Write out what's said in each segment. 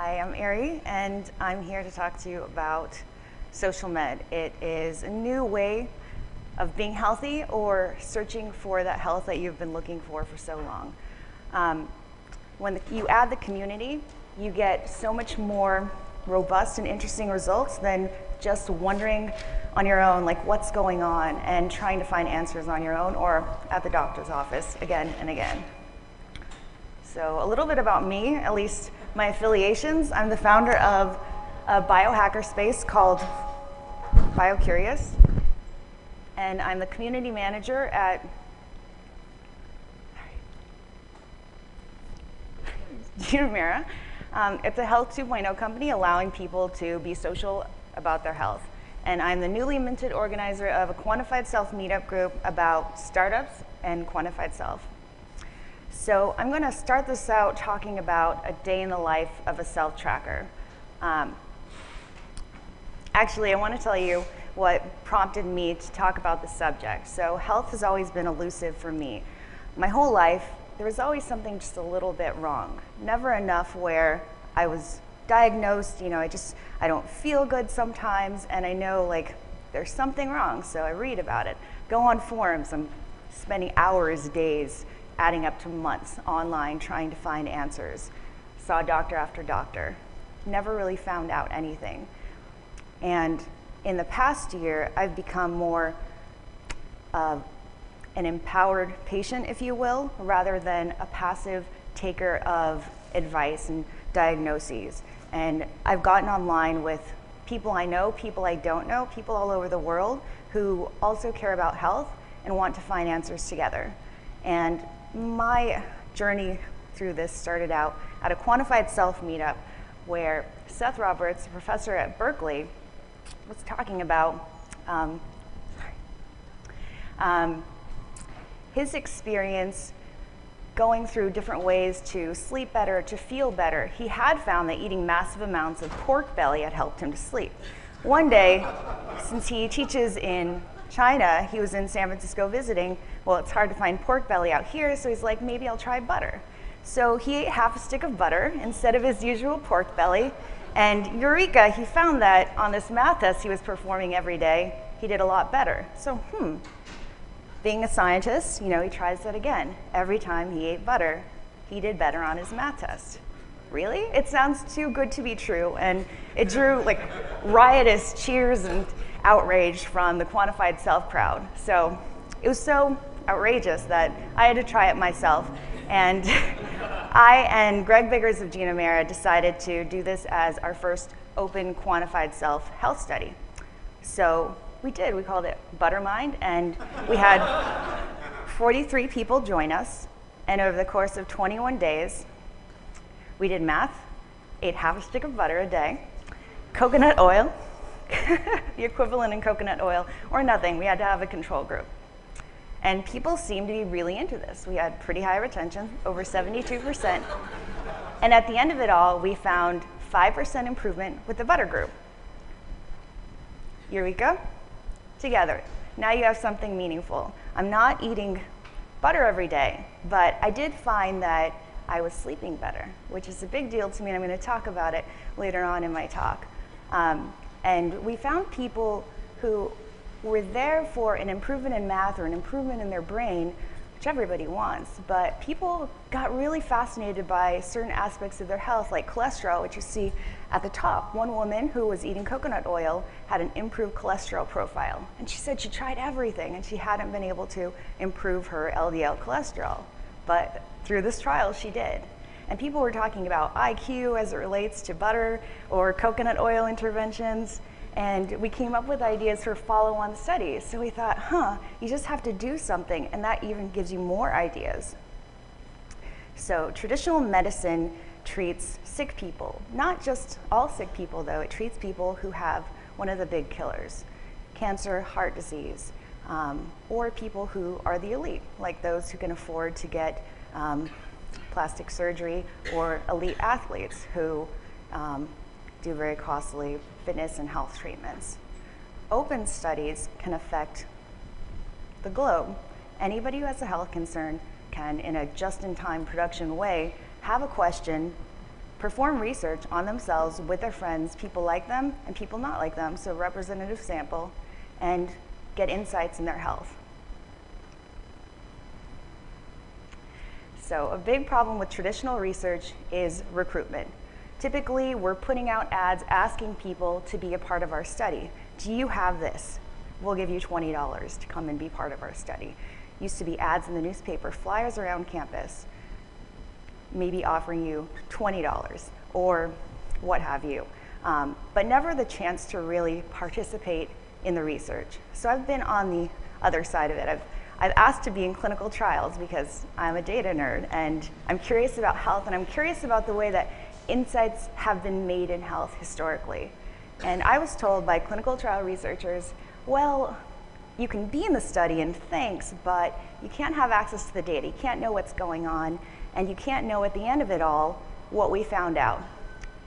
Hi, I'm Eri, and I'm here to talk to you about social med. It is a new way of being healthy or searching for that health that you've been looking for so long. When you add the community, you get so much more robust and interesting results than just wondering on your own, like what's going on, and trying to find answers on your own or at the doctor's office again and again. So a little bit about me, at least my affiliations. I'm the founder of a biohacker space called BioCurious, and I'm the community manager at Genera. It's a Health 2.0 company allowing people to be social about their health. And I'm the newly minted organizer of a Quantified Self meetup group about startups and quantified self. So I'm going to start this out talking about a day in the life of a self-tracker. Actually, I want to tell you what prompted me to talk about the subject. So health has always been elusive for me. My whole life, there was always something just a little bit wrong. Never enough where I was diagnosed, I don't feel good sometimes, and I know like there's something wrong, so I read about it. Go on forums, I'm spending hours, days, adding up to months online trying to find answers. Saw doctor after doctor, never really found out anything. And in the past year, I've become more of an empowered patient, if you will, rather than a passive taker of advice and diagnoses. And I've gotten online with people I know, people I don't know, people all over the world who also care about health and want to find answers together. And my journey through this started out at a Quantified Self meetup where Seth Roberts, a professor at Berkeley, was talking about his experience going through different ways to sleep better, to feel better. He had found that eating massive amounts of pork belly had helped him to sleep. One day, since he teaches in China, he was in San Francisco visiting. Well, it's hard to find pork belly out here, so he's like, maybe I'll try butter. So he ate half a stick of butter instead of his usual pork belly, and eureka, he found that on this math test he was performing every day, he did a lot better. So, being a scientist, he tries that again. Every time he ate butter, he did better on his math test. Really? It sounds too good to be true, and it drew like riotous cheers and outrage from the Quantified Self crowd. So it was so outrageous that I had to try it myself. And I and Greg Biggers of Genera decided to do this as our first open Quantified Self health study. So we did. We called it Buttermind, and we had 43 people join us. And over the course of 21 days, we did math, ate half a stick of butter a day, coconut oil, the equivalent in coconut oil, or nothing. We had to have a control group. And people seemed to be really into this. We had pretty high retention, over 72%. And at the end of it all, we found 5% improvement with the butter group. Eureka, together. Now you have something meaningful. I'm not eating butter every day, but I did find that I was sleeping better, which is a big deal to me, and I'm going to talk about it later on in my talk. And we found people who were there for an improvement in math or an improvement in their brain, which everybody wants, but people got really fascinated by certain aspects of their health, like cholesterol, which you see at the top. One woman who was eating coconut oil had an improved cholesterol profile, and she said she tried everything and she hadn't been able to improve her LDL cholesterol, but through this trial she did. And people were talking about IQ as it relates to butter or coconut oil interventions. And we came up with ideas for follow-on studies. So we thought, you just have to do something, and that even gives you more ideas. So traditional medicine treats sick people, not just all sick people though, it treats people who have one of the big killers, cancer, heart disease, or people who are the elite, like those who can afford to get plastic surgery, or elite athletes who do very costly fitness and health treatments. Open studies can affect the globe. Anybody who has a health concern can, in a just-in-time production way, have a question, perform research on themselves with their friends, people like them and people not like them, so representative sample, and get insights in their health. So a big problem with traditional research is recruitment. Typically, we're putting out ads asking people to be a part of our study. Do you have this? We'll give you $20 to come and be part of our study. Used to be ads in the newspaper, flyers around campus, maybe offering you $20 or what have you, but never the chance to really participate in the research. So I've been on the other side of it. I've asked to be in clinical trials because I'm a data nerd and I'm curious about health, and I'm curious about the way that insights have been made in health historically. And I was told by clinical trial researchers, well, you can be in the study and thanks, but you can't have access to the data. You can't know what's going on, and you can't know at the end of it all what we found out,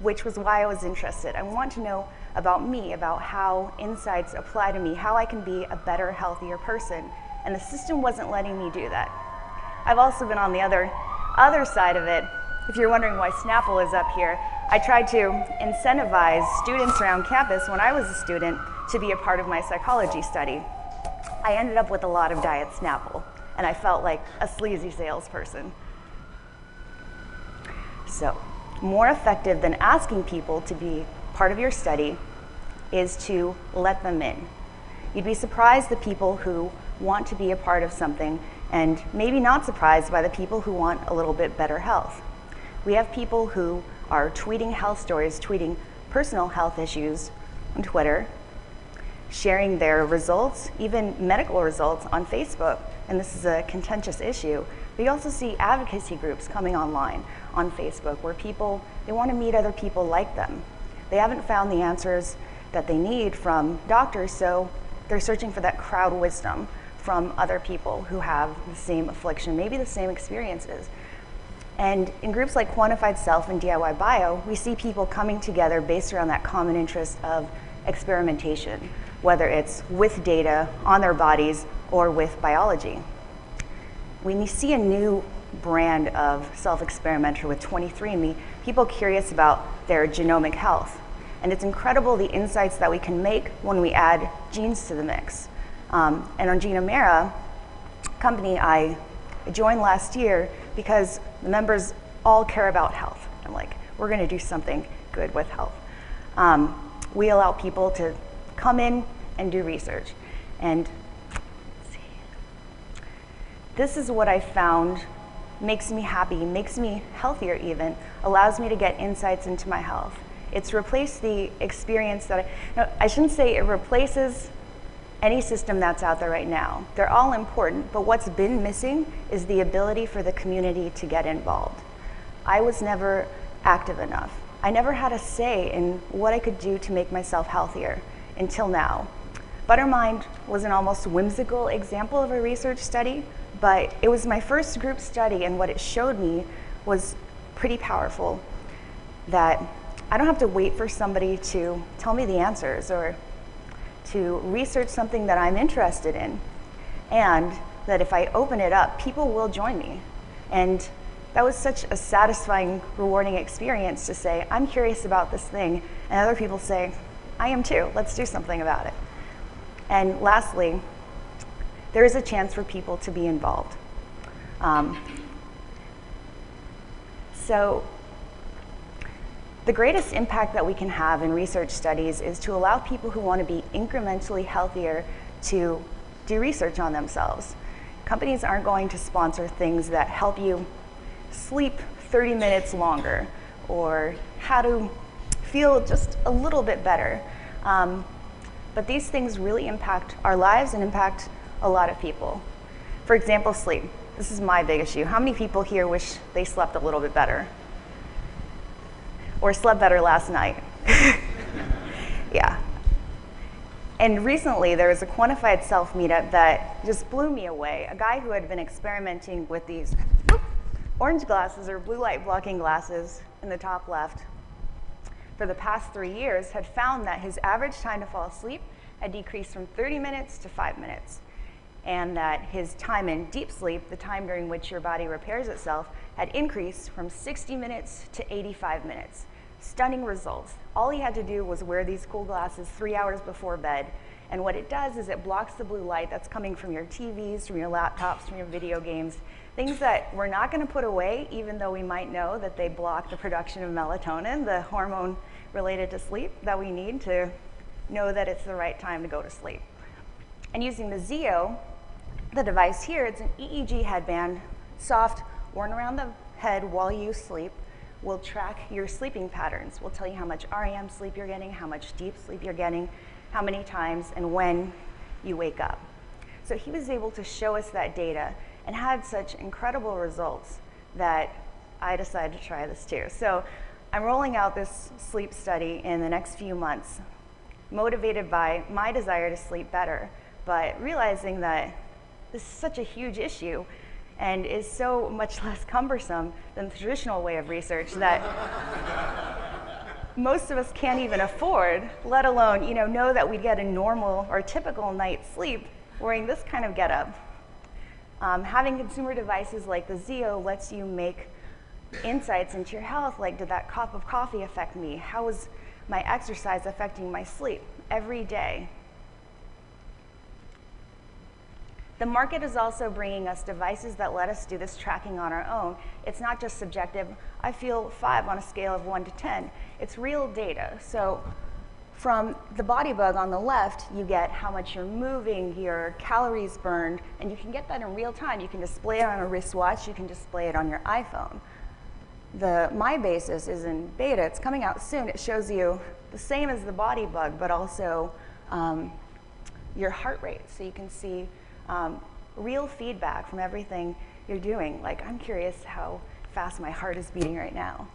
which was why I was interested. I want to know about me, about how insights apply to me, how I can be a better, healthier person. And the system wasn't letting me do that. I've also been on the other side of it. If you're wondering why Snapple is up here, I tried to incentivize students around campus when I was a student to be a part of my psychology study. I ended up with a lot of Diet Snapple, and I felt like a sleazy salesperson. So, more effective than asking people to be part of your study is to let them in. You'd be surprised the people who want to be a part of something, and maybe not surprised by the people who want a little bit better health. We have people who are tweeting health stories, tweeting personal health issues on Twitter, sharing their results, even medical results on Facebook, and this is a contentious issue. But you also see advocacy groups coming online on Facebook where they want to meet other people like them. They haven't found the answers that they need from doctors, so they're searching for that crowd wisdom from other people who have the same affliction, maybe the same experiences. And in groups like Quantified Self and DIY Bio, we see people coming together based around that common interest of experimentation, whether it's with data on their bodies or with biology. We see a new brand of self-experimenter with 23andMe, people curious about their genomic health. And it's incredible the insights that we can make when we add genes to the mix. And on Genomera, company I joined last year because the members all care about health. I'm like, we're gonna do something good with health. We allow people to come in and do research. And let's see. This is what I found makes me happy, makes me healthier even, allows me to get insights into my health. It's replaced the experience that I shouldn't say it replaces any system that's out there right now. They're all important, but what's been missing is the ability for the community to get involved. I was never active enough. I never had a say in what I could do to make myself healthier until now. Buttermind was an almost whimsical example of a research study, but it was my first group study, and what it showed me was pretty powerful, that I don't have to wait for somebody to tell me the answers or to research something that I'm interested in, and that if I open it up, people will join me. And that was such a satisfying, rewarding experience to say, I'm curious about this thing, and other people say, I am too, let's do something about it. And lastly, there is a chance for people to be involved. So the greatest impact that we can have in research studies is to allow people who want to be incrementally healthier to do research on themselves. Companies aren't going to sponsor things that help you sleep 30 minutes longer or how to feel just a little bit better. But these things really impact our lives and impact a lot of people. For example, sleep. This is my big issue. How many people here wish they slept a little bit better? Or slept better last night? Yeah. And recently there was a Quantified Self meetup that just blew me away. A guy who had been experimenting with these orange glasses or blue light blocking glasses in the top left for the past 3 years had found that his average time to fall asleep had decreased from 30 minutes to 5 minutes. and that his time in deep sleep, the time during which your body repairs itself, had increased from 60 minutes to 85 minutes. Stunning results. All he had to do was wear these cool glasses 3 hours before bed, and what it does is it blocks the blue light that's coming from your TVs, from your laptops, from your video games, things that we're not going to put away, even though we might know that they block the production of melatonin, the hormone related to sleep that we need to know that it's the right time to go to sleep. And using the Zeo, the device here, it's an EEG headband, soft, worn around the head while you sleep, will track your sleeping patterns. Will tell you how much REM sleep you're getting, how much deep sleep you're getting, how many times, and when you wake up. So he was able to show us that data and had such incredible results that I decided to try this too. So I'm rolling out this sleep study in the next few months, motivated by my desire to sleep better, but realizing that this is such a huge issue and is so much less cumbersome than the traditional way of research that most of us can't even afford, let alone know that we'd get a normal or typical night's sleep wearing this kind of getup. Having consumer devices like the Zeo lets you make insights into your health, like did that cup of coffee affect me? How was my exercise affecting my sleep every day? The market is also bringing us devices that let us do this tracking on our own. It's not just subjective. I feel 5 on a scale of 1 to 10. It's real data. So from the Body Bug on the left, you get how much you're moving, your calories burned, and you can get that in real time. You can display it on a wristwatch. You can display it on your iPhone. The MyBasis is in beta. It's coming out soon. It shows you the same as the Body Bug, but also your heart rate. So you can see real feedback from everything you're doing. Like, I'm curious how fast my heart is beating right now.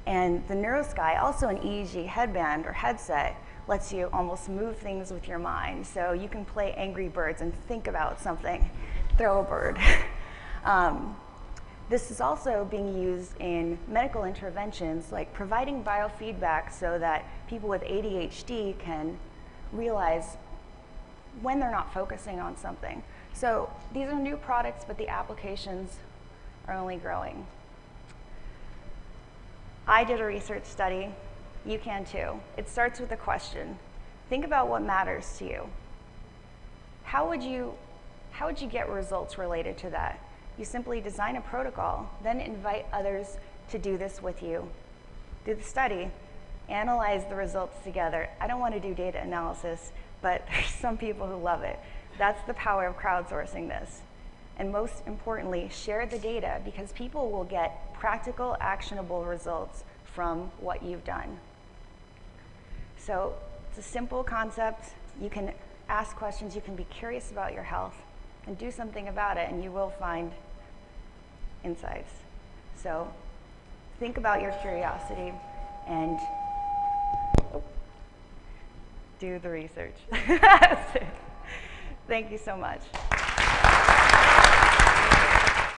And the NeuroSky, also an EEG headband or headset, lets you almost move things with your mind. So you can play Angry Birds and think about something, throw a bird. This is also being used in medical interventions, like providing biofeedback so that people with ADHD can realize when they're not focusing on something. So these are new products, but the applications are only growing. I did a research study. You can too. It starts with a question. Think about what matters to you. How would you get results related to that? You simply design a protocol, then invite others to do this with you. Do the study, analyze the results together. I don't want to do data analysis, but there's some people who love it. That's the power of crowdsourcing this. And most importantly, share the data, because people will get practical, actionable results from what you've done. So it's a simple concept. You can ask questions, you can be curious about your health, and do something about it, and you will find insights. So think about your curiosity and do the research. Thank you so much.